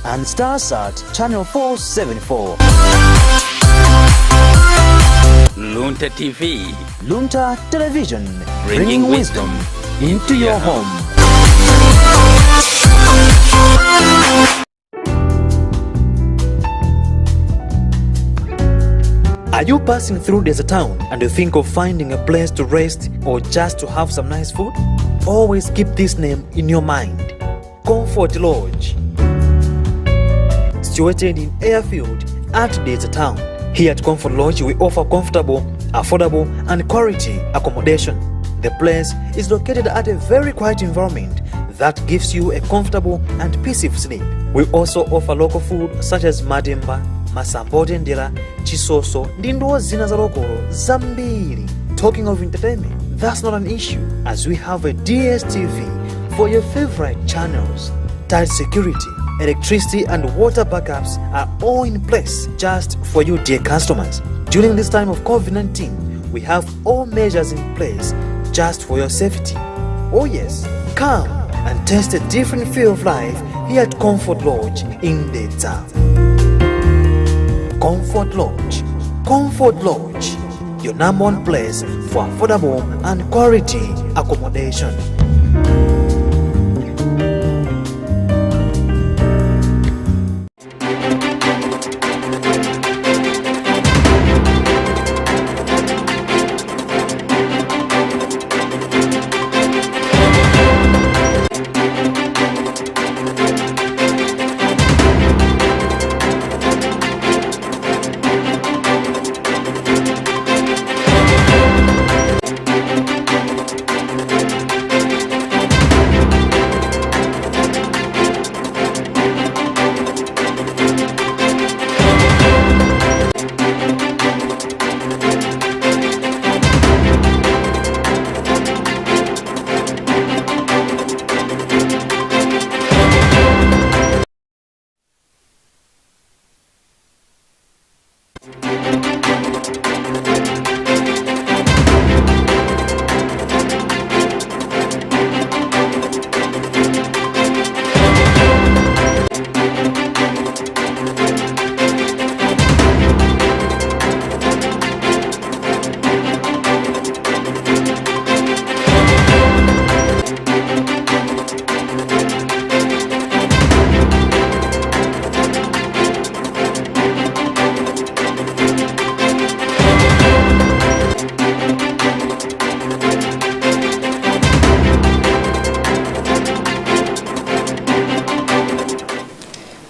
and StarSat Channel 474. Luntha TV. Luntha Television, Bringing wisdom into your home. Are you passing through Desert Town and you think of finding a place to rest or just to have some nice food? Always keep this name in your mind: Comfort Lodge. Situated in Airfield at Desert Town. Here at Comfort Lodge, we offer comfortable, affordable and quality accommodation. The place is located at a very quiet environment that gives you a comfortable and peaceful sleep. We also offer local food such as mademba, masambote ndela, chisoso, ndindo zina za lokolo zambiri. Talking of entertainment, that's not an issue as we have a DSTV for your favorite channels. Tight security, electricity and water backups are all in place just for you, dear customers. During this time of COVID-19, we have all measures in place just for your safety. Oh yes, come and taste a different feel of life here at Comfort Lodge in the town. Comfort Lodge. Comfort Lodge, your number one place for affordable and quality accommodation.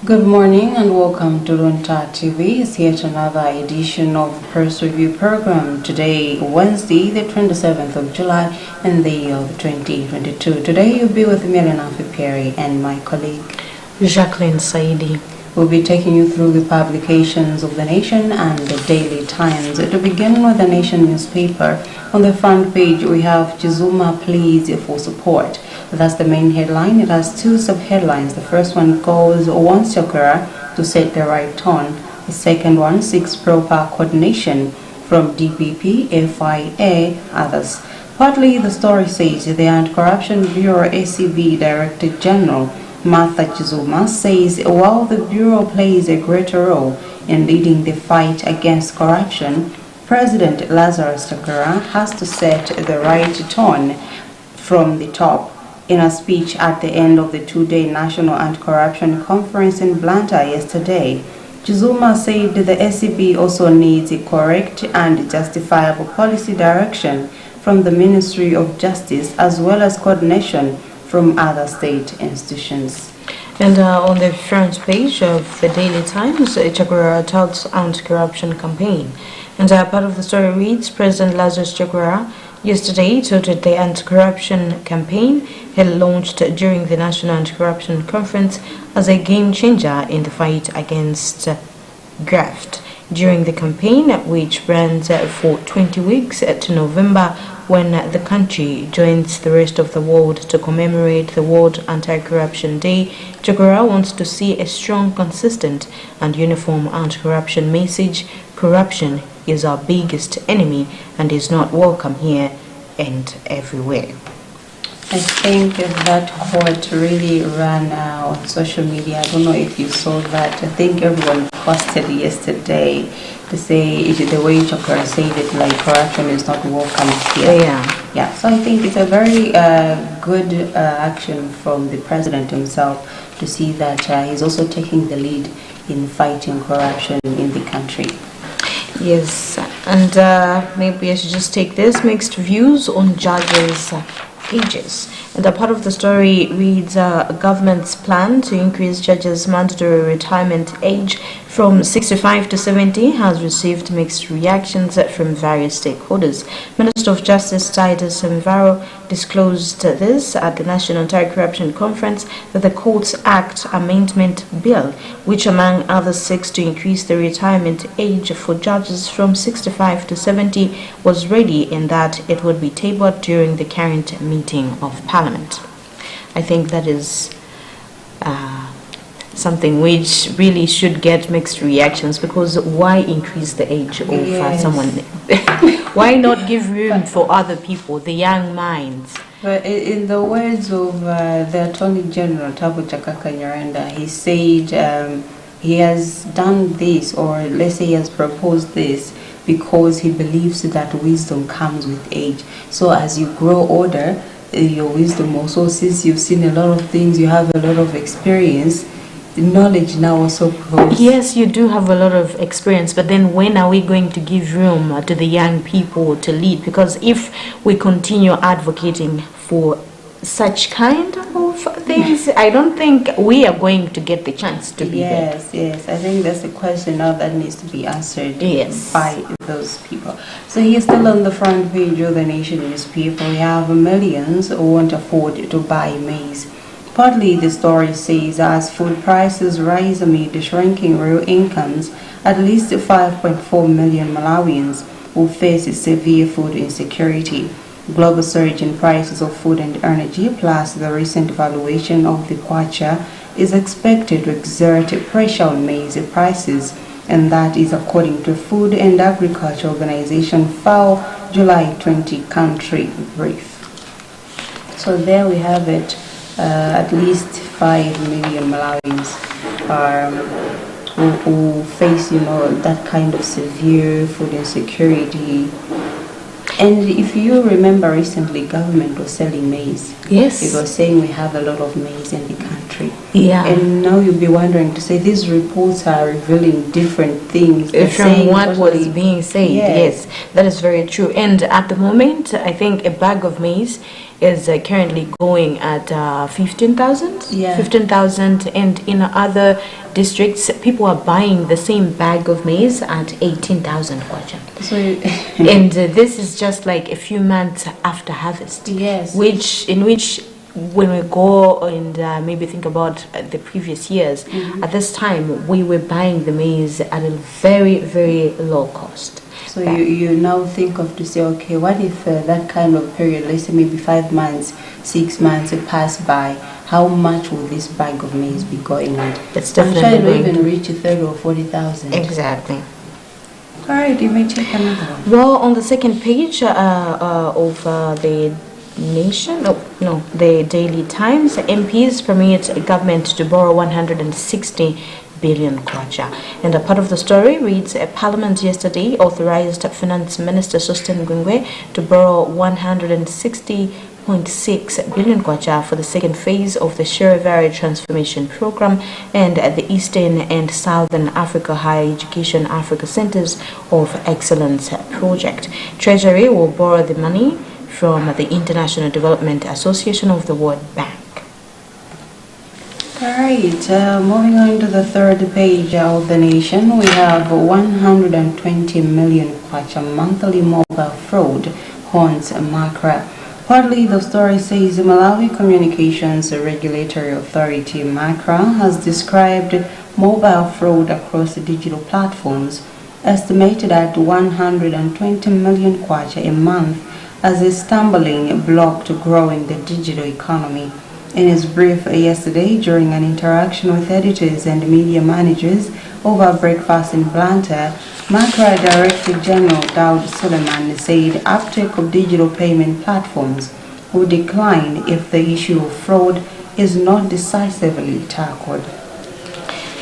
Good morning and welcome to Luntha TV. It's yet another edition of Press Review program. Today, Wednesday, the 27th of July in the year of 2022. Today, you'll be with me, Elena Perry, and my colleague, Jacqueline Saidi. We'll be taking you through the publications of The Nation and The Daily Times. To begin with The Nation newspaper, on the front page we have Chizuma pleads for support. That's the main headline. It has two sub-headlines. The first one calls wants Chakwera to set the right tone. The second one seeks proper coordination from DPP, FIA, others. Partly the story says the Anti-Corruption Bureau ACB Director General Martha Chizuma says while the Bureau plays a greater role in leading the fight against corruption, President Lazarus Chakwera has to set the right tone from the top. In a speech at the end of the two-day National Anti-Corruption Conference in Luntha yesterday, Chizuma said the ACB also needs a correct and justifiable policy direction from the Ministry of Justice as well as coordination from other state institutions. And on the front page of the Daily Times, Chakwera touts anti-corruption campaign. And part of the story reads, President Lazarus Chakwera yesterday touted the anti-corruption campaign he launched during the National Anti-Corruption Conference as a game-changer in the fight against graft. During the campaign, which runs for 20 weeks to November, when the country joins the rest of the world to commemorate the World Anti-Corruption Day, Chakwera wants to see a strong, consistent and uniform anti-corruption message. Corruption is our biggest enemy and is not welcome here and everywhere. I think that court really ran on social media. I don't know if you saw that. I think everyone posted yesterday to say the way Chakra said it, like corruption is not welcome here. Yeah. So I think it's a very good action from the president himself to see that he's also taking the lead in fighting corruption in the country. Yes, and maybe I should just take this mixed views on judges' ages. And a part of the story reads government's plan to increase judges' mandatory retirement age from 65 to 70 has received mixed reactions from various stakeholders. Minister of Justice Titus Mvaro disclosed this at the National Anti-Corruption Conference that the Courts Act Amendment Bill, which among others seeks to increase the retirement age for judges from 65 to 70, was ready and that it would be tabled during the current meeting of Parliament. I think that is something which really should get mixed reactions, because why increase the age of someone? Why not give room for other people, the young minds? But in the words of the Attorney General Tabu Chakaka Nyarenda, he said he has done this, or let's say he has proposed this, because he believes that wisdom comes with age. So as you grow older, your wisdom also, since you've seen a lot of things, you have a lot of experience, the knowledge now also grows. Yes, you do have a lot of experience, but then when are we going to give room to the young people to lead? Because if we continue advocating for such kind of things, I don't think we are going to get the chance to be there. Yes. I think that's a question now that needs to be answered by those people. So here, still on the front page of the Nation newspaper, we have millions who won't afford to buy maize. Partly, the story says as food prices rise amid shrinking real incomes, at least 5.4 million Malawians will face severe food insecurity. Global surge in prices of food and energy, plus the recent valuation of the kwacha, is expected to exert pressure on maize prices, and that is according to Food and Agriculture Organization FAO July 20 country brief. So there we have it. At least 5 million Malawians who face, that kind of severe food insecurity. And if you remember, recently government was selling maize. Yes. It was saying we have a lot of maize in the country. Yeah. And now you'll be wondering to say these reports are revealing different things. From what was being said. Yes, that is very true. And at the moment, I think a bag of maize is currently going at 15,000. Yeah. 15,000, and in other districts, people are buying the same bag of maize at 18,000 kwacha. So, and this is just like a few months after harvest. Yes. In which when we go and maybe think about the previous years, at this time we were buying the maize at a very, very low cost. So you now think of to say, okay, what if that kind of period, let's say maybe 5 months, 6 months pass by, how much will this bag of maize be going at? It's definitely I'm sure it will even reach 30 or 40,000. Exactly. All right, you may take another one. Well, on the second page of the the Daily Times, MPs permit government to borrow 160 billion kwacha. And a part of the story reads, Parliament yesterday authorized Finance Minister Sosten Gwengwe to borrow 160.6 billion kwacha for the second phase of the Shiravari Transformation Program and the Eastern and Southern Africa Higher Education Africa Centers of Excellence Project. Treasury will borrow the money from the International Development Association of the World Bank. Alright, moving on to the third page of the Nation, we have 120 million kwacha monthly mobile fraud haunts Makra. Partly, the story says the Malawi Communications Regulatory Authority, Makra, has described mobile fraud across the digital platforms, estimated at 120 million kwacha a month, as a stumbling block to growing the digital economy. In his brief yesterday during an interaction with editors and media managers over breakfast in Luntha, Makra Director General Daud Suleiman said uptake of digital payment platforms will decline if the issue of fraud is not decisively tackled.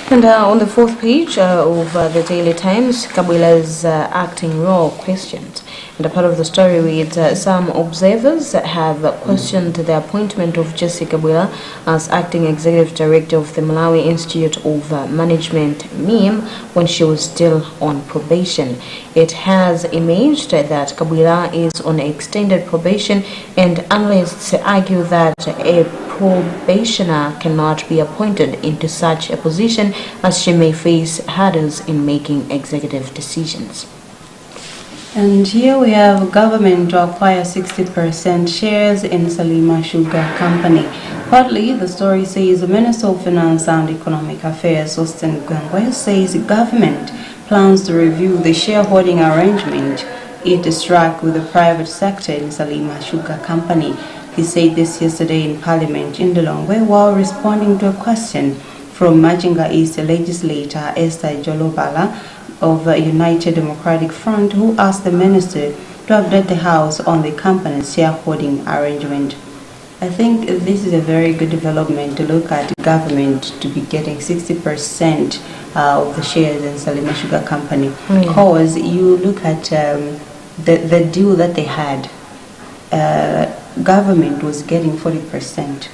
And on the fourth page of the Daily Times, Kabila's acting role questioned. And a part of the story reads, some observers have questioned the appointment of Jesse Kabila as acting executive director of the Malawi Institute of Management, MIM, when she was still on probation. It has emerged that Kabila is on extended probation, and analysts argue that a probationer cannot be appointed into such a position as she may face hurdles in making executive decisions. And here we have government to acquire 60% shares in Salima Sugar Company. Partly, the story says the Minister of Finance and Economic Affairs, Austin Gwangwe, says government plans to review the shareholding arrangement it struck with the private sector in Salima Sugar Company. He said this yesterday in Parliament in Lilongwe while responding to a question from Majinga East legislator Esther Jolobala of the United Democratic Front, who asked the minister to update the House on the company's shareholding arrangement. I think this is a very good development to look at government to be getting 60% of the shares in Salima Sugar Company, because you look at the deal that they had, government was getting 40%.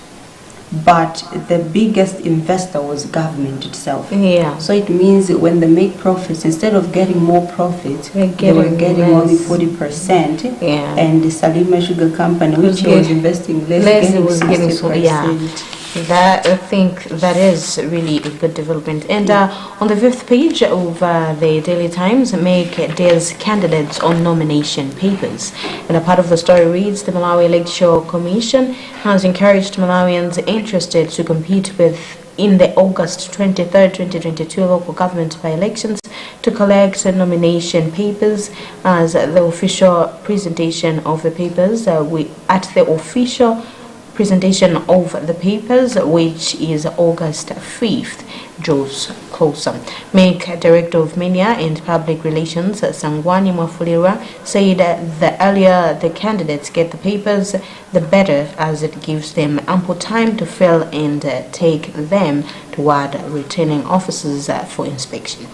But the biggest investor was government itself. Yeah. So it means that when they make profits, instead of getting more profits, they were getting only 40%. Yeah. And the Salima Sugar Company, which was investing less, was getting 60%. Yeah. That, I think that is really a good development. And on the fifth page of the Daily Times, make Des candidates on nomination papers. And a part of the story reads, the Malawi Electoral Commission has encouraged Malawians interested to compete in the August 23rd, 2022 local government by-elections to collect nomination papers as the official presentation of the papers presentation of the papers, which is August 5th, draws closer. MEC Director of Media and Public Relations, Sangwani Mwafulira, said that the earlier the candidates get the papers, the better, as it gives them ample time to fill and take them toward returning officers for inspection.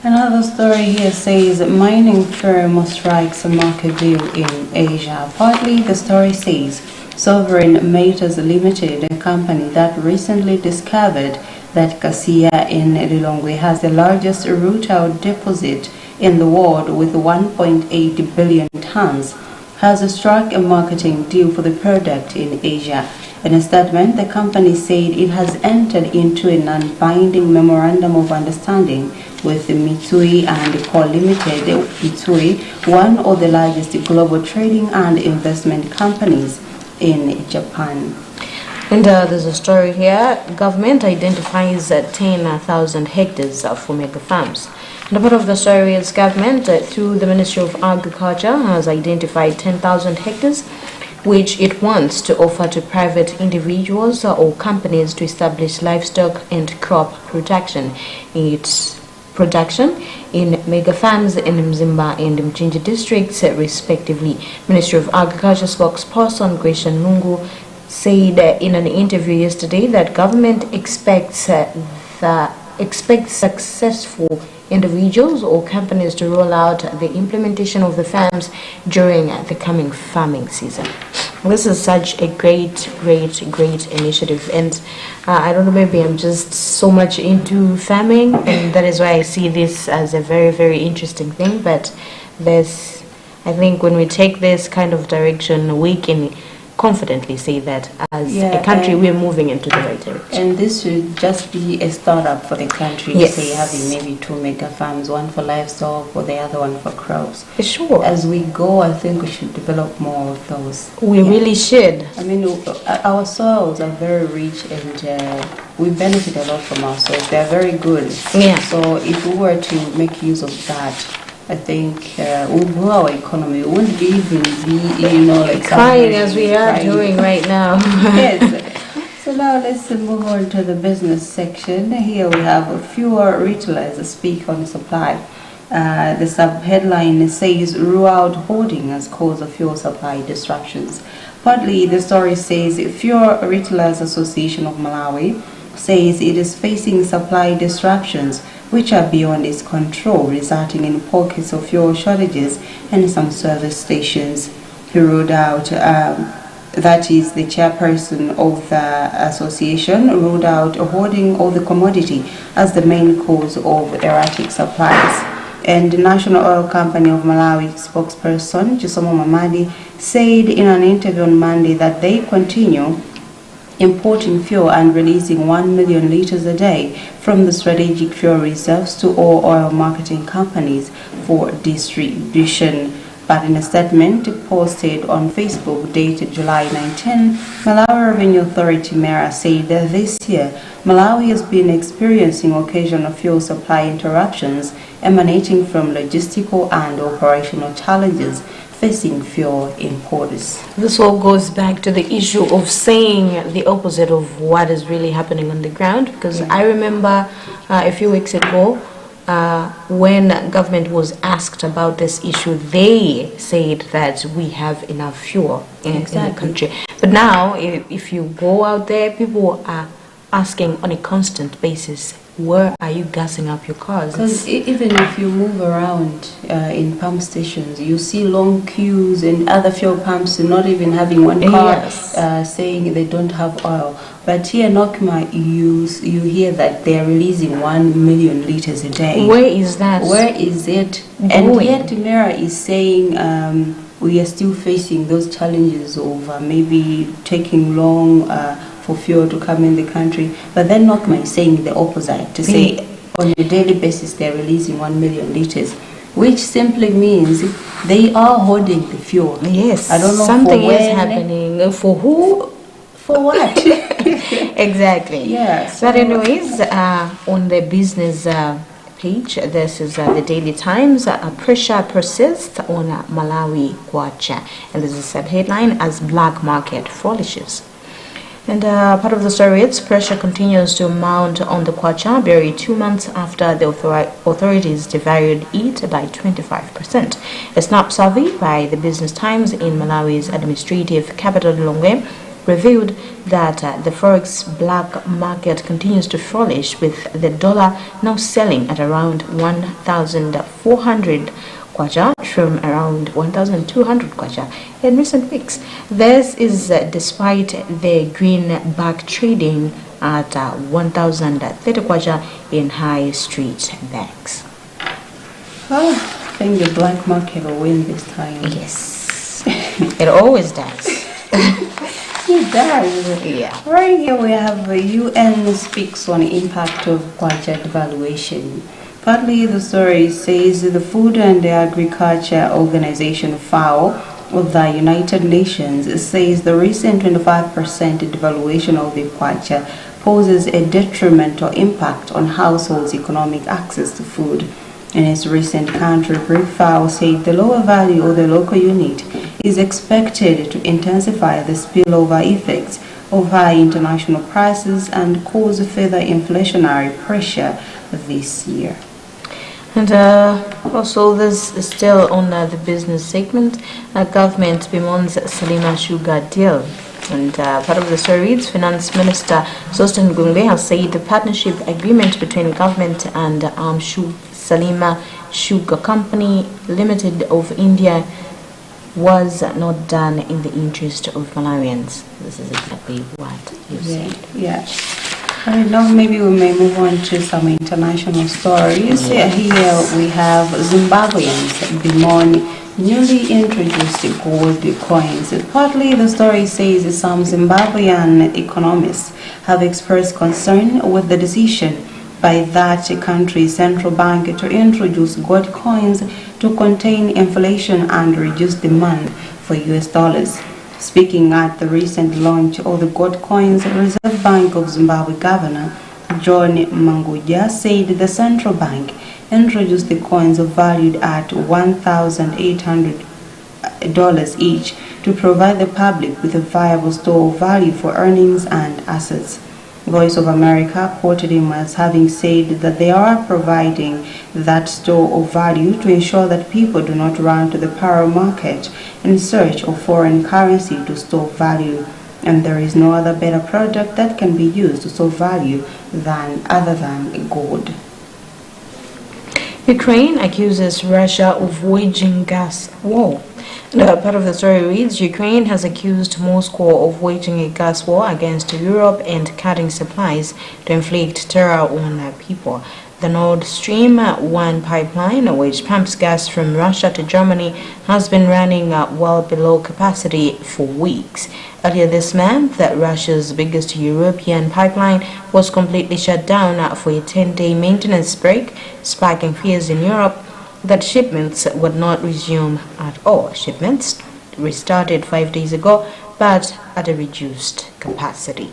Another story here says mining firm strikes a market deal in Asia. Partly, the story says Sovereign Metals Limited, a company that recently discovered that Kasia in Lilongwe has the largest rutile deposit in the world with 1.8 billion tons, has struck a marketing deal for the product in Asia. In a statement, the company said it has entered into a non-binding memorandum of understanding with Mitsui and Co. Limited, Mitsui, one of the largest global trading and investment companies in Japan. And there's a story here. Government identifies 10,000 hectares for mega farms. And a part of the story is government, through the Ministry of Agriculture, has identified 10,000 hectares which it wants to offer to private individuals or companies to establish livestock and crop production. Its production in mega farms in Mzimba and Mchinji districts, respectively. Ministry of Agriculture spokesperson Gretchen Lungu said in an interview yesterday that government expects successful individuals or companies to roll out the implementation of the farms during the coming farming season. This is such a great initiative, and I don't know, maybe I'm just so much into farming, and that is why I see this as a very interesting thing. But there's, I think when we take this kind of direction, we can confidently say that as a country we're moving into the right direction. And this should just be a startup for the country. Yes. Say having maybe 2 mega farms, one for livestock or the other one for crops. Sure. As we go, I think we should develop more of those. We really should. I mean, our soils are very rich, and we benefit a lot from our soils. They're very good. Yeah. So if we were to make use of that, I think we'll grow our economy. We wouldn't even be, like crying as we are doing right now. Yes. So now let's move on to the business section. Here we have fewer retailers speak on supply. The sub-headline says rural hoarding as cause of fuel supply disruptions. Partly, the story says Fuel Retailers Association of Malawi says it is facing supply disruptions which are beyond its control, resulting in pockets of fuel shortages and some service stations. He ruled out, that is the chairperson of the association, ruled out hoarding of the commodity as the main cause of erratic supplies. And the National Oil Company of Malawi spokesperson Chisomo Mamadi said in an interview on Monday that they continue importing fuel and releasing 1 million liters a day from the strategic fuel reserves to all oil marketing companies for distribution. But in a statement posted on Facebook dated July 19, Malawi Revenue Authority Mera said that this year Malawi has been experiencing occasional fuel supply interruptions emanating from logistical and operational challenges facing fuel importers. This all goes back to the issue of saying the opposite of what is really happening on the ground, because I remember a few weeks ago when government was asked about this issue, they said that we have enough fuel in the country. But now, if you go out there, people are asking on a constant basis, where are you gassing up your cars? Because even if you move around in pump stations, you see long queues and other fuel pumps not even having one car saying they don't have oil. But here in Okima, you hear that they're releasing 1 million liters a day. Where is that? Where is it? Going? And yet Mera is saying we are still facing those challenges of maybe taking long for fuel to come in the country. But then Okima is saying the opposite, to say on a daily basis they're releasing 1 million liters, which simply means they are hoarding the fuel. Yes, I don't know something for is when, happening. For who? For what? Exactly. Yes. But anyways, on the business page, this is the Daily Times. Pressure persists on Malawi kwacha, and this is a sub-headline as black market flourishes. And part of the story, its pressure continues to mount on the kwacha berry 2 months after the authorities devalued it by 25%. A snap survey by the Business Times in Malawi's administrative capital Lilongwe revealed that the forex black market continues to flourish, with the dollar now selling at around 1,400 kwacha from around 1,200 kwacha in recent weeks. This is despite the greenback trading at 1,030 kwacha in high street banks. I think the black market will win this time. Yes, it always does. It does. Yeah. Right here we have the UN speaks on impact of kwacha devaluation. Partly the story says the Food and Agriculture Organization FAO of the United Nations says the recent 25% devaluation of the kwacha poses a detrimental impact on households' economic access to food. In its recent country report, FAO said the lower value of the local unit is expected to intensify the spillover effects of high international prices and cause further inflationary pressure this year. And also, this is still on the business segment. Government bemoans Salima sugar deal. And part of the story reads, Finance Minister Sostin Gungwe has said the partnership agreement between government and Salima Sugar Company Limited of India was not done in the interest of Malawians. This is exactly what you said. Yeah. Right now, maybe we may move on to some international stories. Here we have Zimbabweans bemoan newly introduced gold coins. Partly the story says some Zimbabwean economists have expressed concern with the decision by that country's central bank to introduce gold coins to contain inflation and reduce demand for US dollars. Speaking at the recent launch of the gold coins, Reserve Bank of Zimbabwe Governor John Manguja said the central bank introduced the coins valued at $1,800 each to provide the public with a viable store of value for earnings and assets. Voice of America quoted him as having said that they are providing that store of value to ensure that people do not run to the power market in search of foreign currency to store value. And there is no other better product that can be used to store value other than gold. Ukraine accuses Russia of waging gas war. Part of the story reads, Ukraine has accused Moscow of waging a gas war against Europe and cutting supplies to inflict terror on people. The Nord Stream 1 pipeline, which pumps gas from Russia to Germany, has been running well below capacity for weeks. Earlier this month, Russia's biggest European pipeline was completely shut down for a 10-day maintenance break, sparking fears in Europe that shipments would not resume at all. Shipments restarted 5 days ago, but at a reduced capacity.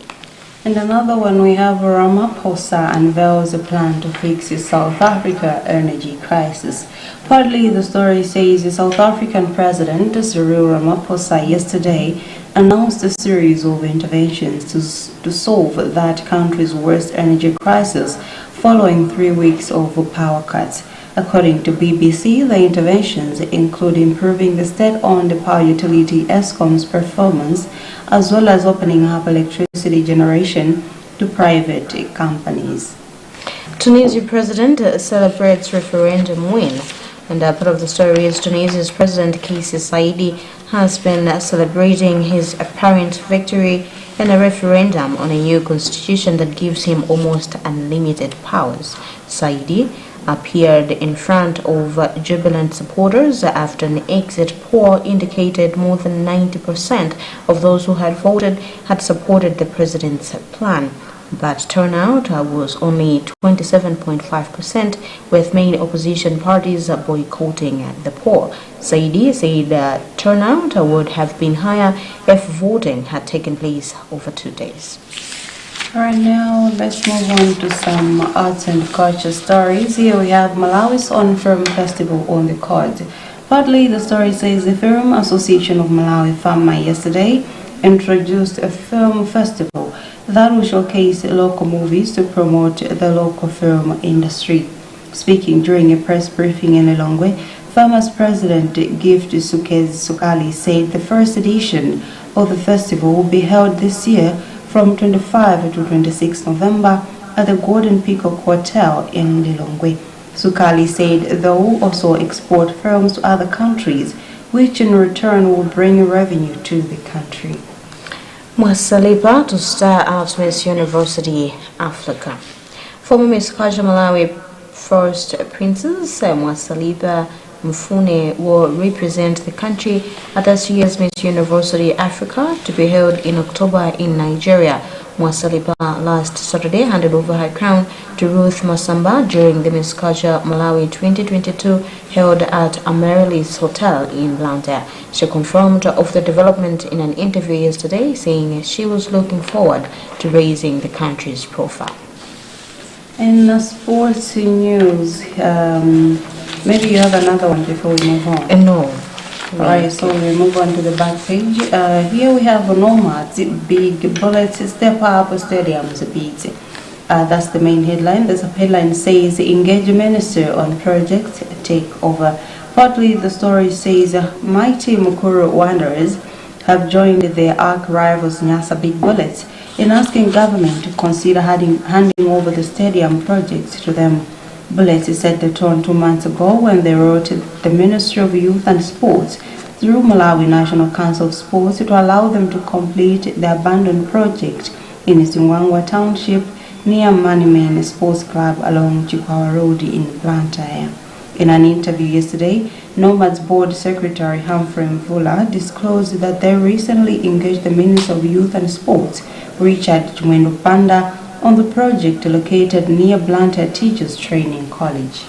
And another one, we have Ramaphosa unveils a plan to fix the South Africa energy crisis. Partly, the story says the South African President Cyril Ramaphosa yesterday announced a series of interventions to solve that country's worst energy crisis following 3 weeks of power cuts. According to BBC, the interventions include improving the state-owned power utility Eskom's performance, as well as opening up electricity generation to private companies. Tunisia president celebrates referendum win. And part of the story is Tunisia's President Kais Saied has been celebrating his apparent victory in a referendum on a new constitution that gives him almost unlimited powers. Saied appeared in front of jubilant supporters after an exit poll indicated more than 90% of those who had voted had supported the president's plan. But turnout was only 27.5%, with main opposition parties boycotting the poll. Saidi said turnout would have been higher if voting had taken place over 2 days. Alright, now let's move on to some arts and culture stories. Here we have Malawi's own film festival on the cards. Partly, the story says the Film Association of Malawi FAMA yesterday introduced a film festival that will showcase local movies to promote the local film industry. Speaking during a press briefing in Lilongwe, FAMA's president Gift Sukali said the first edition of the festival will be held this year from 25 to 26 November at the Golden Peacock Hotel in Lilongwe. Sukali said they will also export films to other countries, which in return will bring revenue to the country. Mwasalipa to star at Miss University Africa. Former Miss Culture Malawi First Princess Mwasalipa Mfune will represent the country at this year's Miss University Africa to be held in October in Nigeria. Mwasalipa last Saturday handed over her crown to Ruth Masamba during the Miss Culture Malawi 2022 held at Amaryllis Hotel in Luntha. She confirmed of the development in an interview yesterday, saying she was looking forward to raising the country's profile. In sports news, maybe you have another one before we move on? No. Alright, so we move on to the back page. Here we have Nomads, big bullets, step up stadiums beat. That's the main headline. There's a headline says engage minister on project take over. Partly the story says mighty Mukuru Wanderers have joined their arch rivals Nyasa Big Bullets in asking government to consider handing over the stadium project to them. Bullets set the tone 2 months ago when they wrote the Ministry of Youth and Sports through Malawi National Council of Sports to allow them to complete the abandoned project in Singwangwa Township near Manimain Sports Club along Chikwawa Road in Blantyre. In an interview yesterday, Nomad's Board Secretary Humphrey Mvula disclosed that they recently engaged the Minister of Youth and Sports, Richard Chimwendo Panda, on the project located near Blantyre Teachers Training College.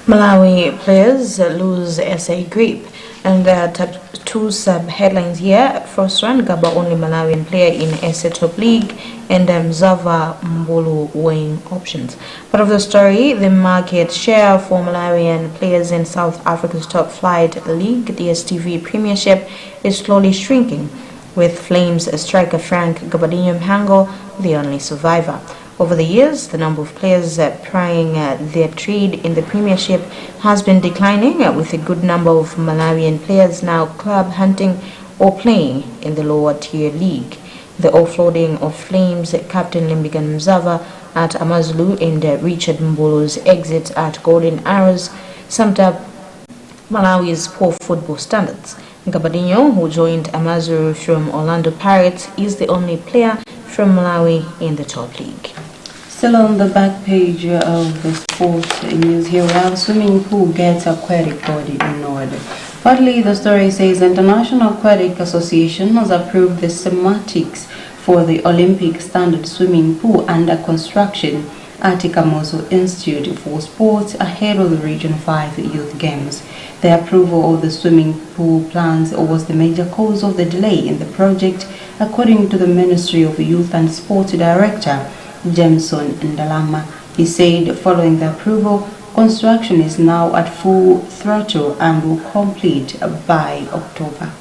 Malawi players lose SA grip, and there are 2 sub-headlines here. First one, Gaba only Malawian player in SA Top League, and Zava Mbulu weighing options. Part of the story, the market share for Malawian players in South Africa's top flight league, the STV Premiership, is slowly shrinking. with Flames striker Frank Gabadinho Mhango the only survivor. Over the years, the number of players plying their trade in the Premiership has been declining, with a good number of Malawian players now club hunting or playing in the lower tier league. The offloading of Flames captain Limbigan Mzava at Amazulu and Richard Mbulu's exit at Golden Arrows summed up Malawi's poor football standards. Gabadinho, who joined Amazulu from Orlando Pirates, is the only player from Malawi in the top league. Still on the back page of the sports news here, we have swimming pool gets aquatic body in order. Partly, the story says the International Aquatic Association has approved the schematics for the Olympic standard swimming pool under construction at Ikamoso Institute for Sports ahead of the Region 5 Youth Games. The approval of the swimming pool plans was the major cause of the delay in the project, according to the Ministry of Youth and Sport Director, Jameson Ndalama. He said following the approval, construction is now at full throttle and will complete by October.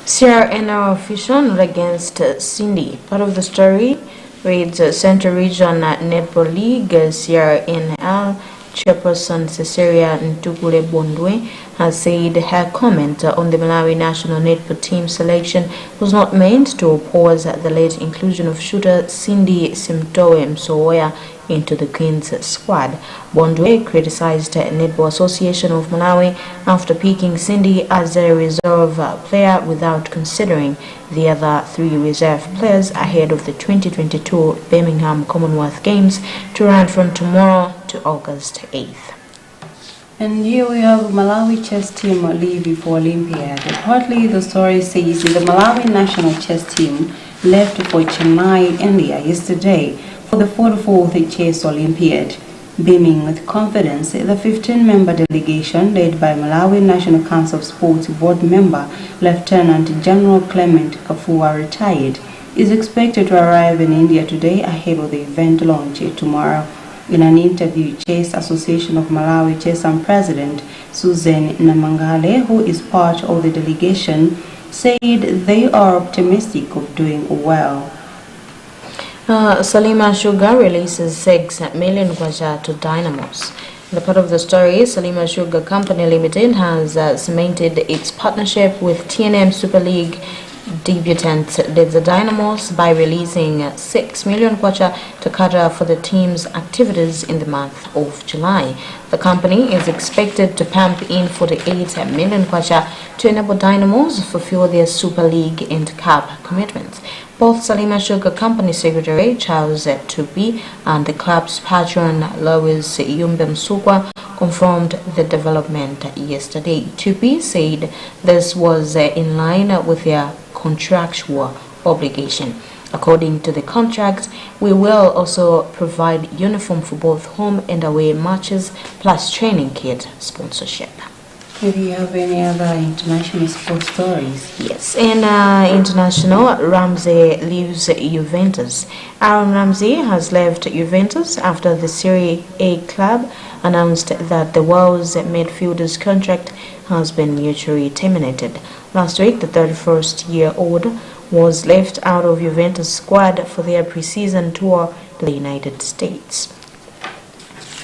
Sierra NR official against Cindy. Part of the story reads Central Region Netball League Sierra NL chairperson Cecilia Ntukule Bondwe has said her comment on the Malawi national netball team selection was not meant to oppose the late inclusion of shooter Cindy Simtoe Msowoya into the Queen's squad. Bondwe criticized the Netball Association of Malawi after picking Cindy as a reserve player without considering the other three reserve players ahead of the 2022 Birmingham Commonwealth Games to run from tomorrow to August 8th. And here we have Malawi chess team leaving for Olympiad. Partly, the story says the Malawi national chess team left for Chennai, India yesterday for the 44th Chess Olympiad. Beaming with confidence, the 15-member delegation led by Malawi National Council of Sports Board member Lieutenant General Clement Kafua retired, is expected to arrive in India today ahead of the event launch tomorrow. In an interview, Chess Association of Malawi Chess President Susan Namangale, who is part of the delegation, said they are optimistic of doing well. Salima Sugar releases 6 million kwacha to Dynamos. The part of the story, Salima Sugar Company Limited has cemented its partnership with TNM Super League debutant the Dynamos by releasing 6 million kwacha to cater for the team's activities in the month of July. The company is expected to pump in 48 million kwacha to enable Dynamos fulfill their Super League and Cup commitments. Both Salima Sugar Company Secretary Charles Tupi and the club's patron Lois Yumbe Msukwa confirmed the development yesterday. Tupi said this was in line with their contractual obligation. According to the contract, we will also provide uniform for both home and away matches plus training kit sponsorship. Do you have any other international sports stories? Yes, in international, Ramsey leaves Juventus. Aaron Ramsey has left Juventus after the Serie A club announced that the world's midfielder's contract has been mutually terminated. Last week, the 31-year-old was left out of Juventus' squad for their preseason tour to the United States.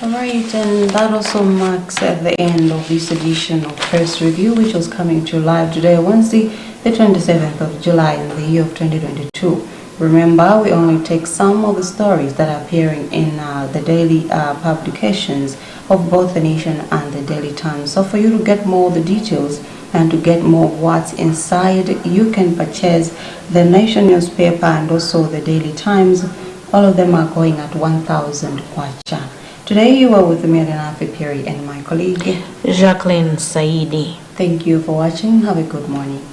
Alright, and that also marks the end of this edition of Press Review, which was coming to you live today, Wednesday, the 27th of July in the year of 2022. Remember, we only take some of the stories that are appearing in the daily publications of both The Nation and the Daily Times. So for you to get more of the details and to get more of what's inside, you can purchase The Nation newspaper and also the Daily Times. All of them are going at 1,000 kwacha. Today you are with me, Elena Peri, and my colleague Jacqueline Saidi. Thank you for watching. Have a good morning.